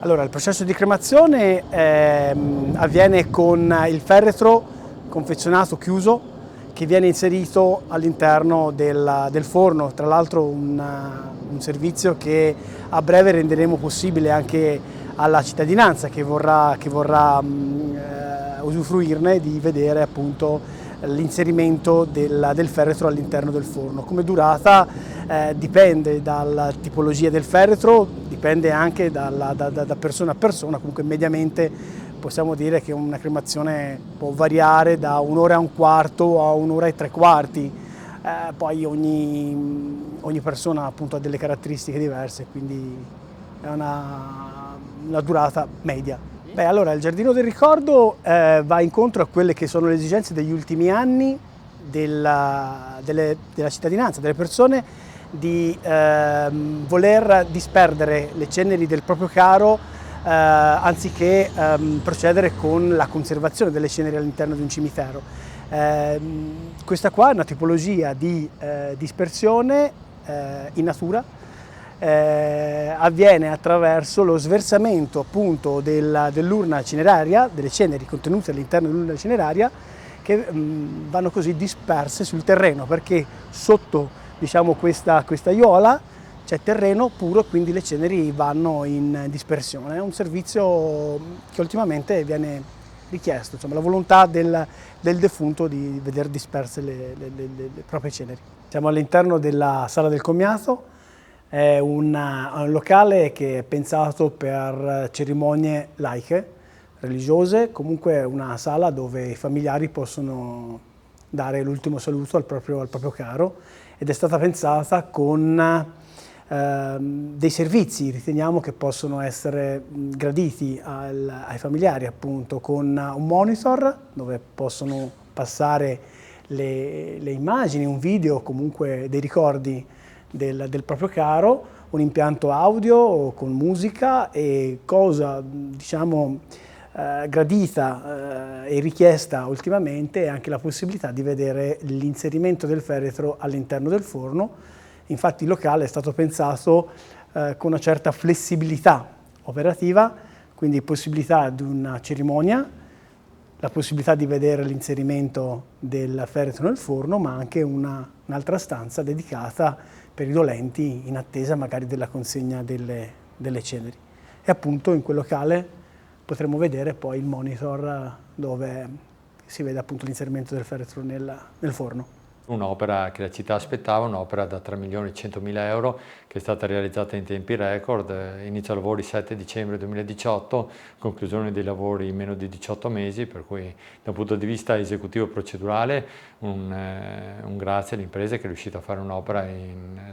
Allora, il processo di cremazione avviene con il feretro confezionato chiuso che viene inserito all'interno del forno, tra l'altro un servizio che a breve renderemo possibile anche alla cittadinanza che vorrà usufruirne, di vedere appunto l'inserimento del feretro all'interno del forno. Come durata dipende dalla tipologia del feretro, dipende anche da persona a persona, comunque mediamente possiamo dire che una cremazione può variare da un'ora e un quarto a un'ora e tre quarti, poi ogni persona appunto ha delle caratteristiche diverse, quindi è una durata media. Beh, allora il Giardino del Ricordo va incontro a quelle che sono le esigenze degli ultimi anni della cittadinanza, delle persone, di voler disperdere le ceneri del proprio caro anziché procedere con la conservazione delle ceneri all'interno di un cimitero. Questa qua è una tipologia di dispersione in natura. Avviene attraverso lo sversamento appunto dell'urna cineraria, delle ceneri contenute all'interno dell'urna cineraria, che vanno così disperse sul terreno, perché sotto, diciamo, questa aiuola c'è terreno puro, quindi le ceneri vanno in dispersione. È un servizio che ultimamente viene richiesto, insomma, la volontà del defunto di vedere disperse le proprie ceneri. Siamo all'interno della sala del commiato. È un locale che è pensato per cerimonie laiche, religiose, comunque è una sala dove i familiari possono dare l'ultimo saluto al proprio caro, ed è stata pensata con dei servizi, riteniamo, che possono essere graditi ai familiari, appunto, con un monitor dove possono passare le immagini, un video, comunque dei ricordi del proprio caro, un impianto audio con musica e, cosa diciamo gradita e richiesta ultimamente, è anche la possibilità di vedere l'inserimento del feretro all'interno del forno. Infatti il locale è stato pensato con una certa flessibilità operativa, quindi possibilità di una cerimonia, la possibilità di vedere l'inserimento del feretro nel forno, ma anche un'altra stanza dedicata per i dolenti in attesa magari della consegna delle ceneri. E appunto in quel locale potremo vedere poi il monitor dove si vede appunto l'inserimento del feretro nel forno. Un'opera che la città aspettava, un'opera da 3.100.000 € che è stata realizzata in tempi record, inizio lavori 7 dicembre 2018, conclusione dei lavori in meno di 18 mesi, per cui da un punto di vista esecutivo procedurale un grazie all'impresa che è riuscita a fare un'opera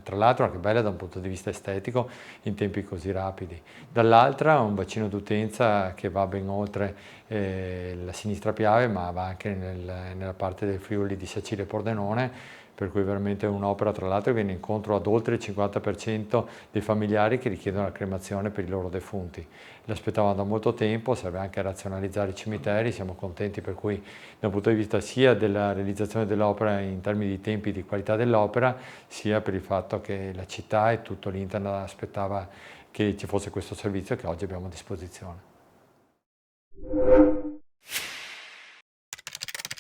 tra l'altro anche bella da un punto di vista estetico in tempi così rapidi. Dall'altra un bacino d'utenza che va ben oltre la sinistra Piave, ma va anche nella parte del Friuli di Sacile e Pordenone, per cui veramente un'opera, tra l'altro, che viene incontro ad oltre il 50% dei familiari che richiedono la cremazione per i loro defunti. L'aspettavamo da molto tempo, serve anche a razionalizzare i cimiteri, siamo contenti per cui da un punto di vista sia della realizzazione dell'opera in termini di tempi e di qualità dell'opera, sia per il fatto che la città e tutto l'Internet aspettava che ci fosse questo servizio che oggi abbiamo a disposizione.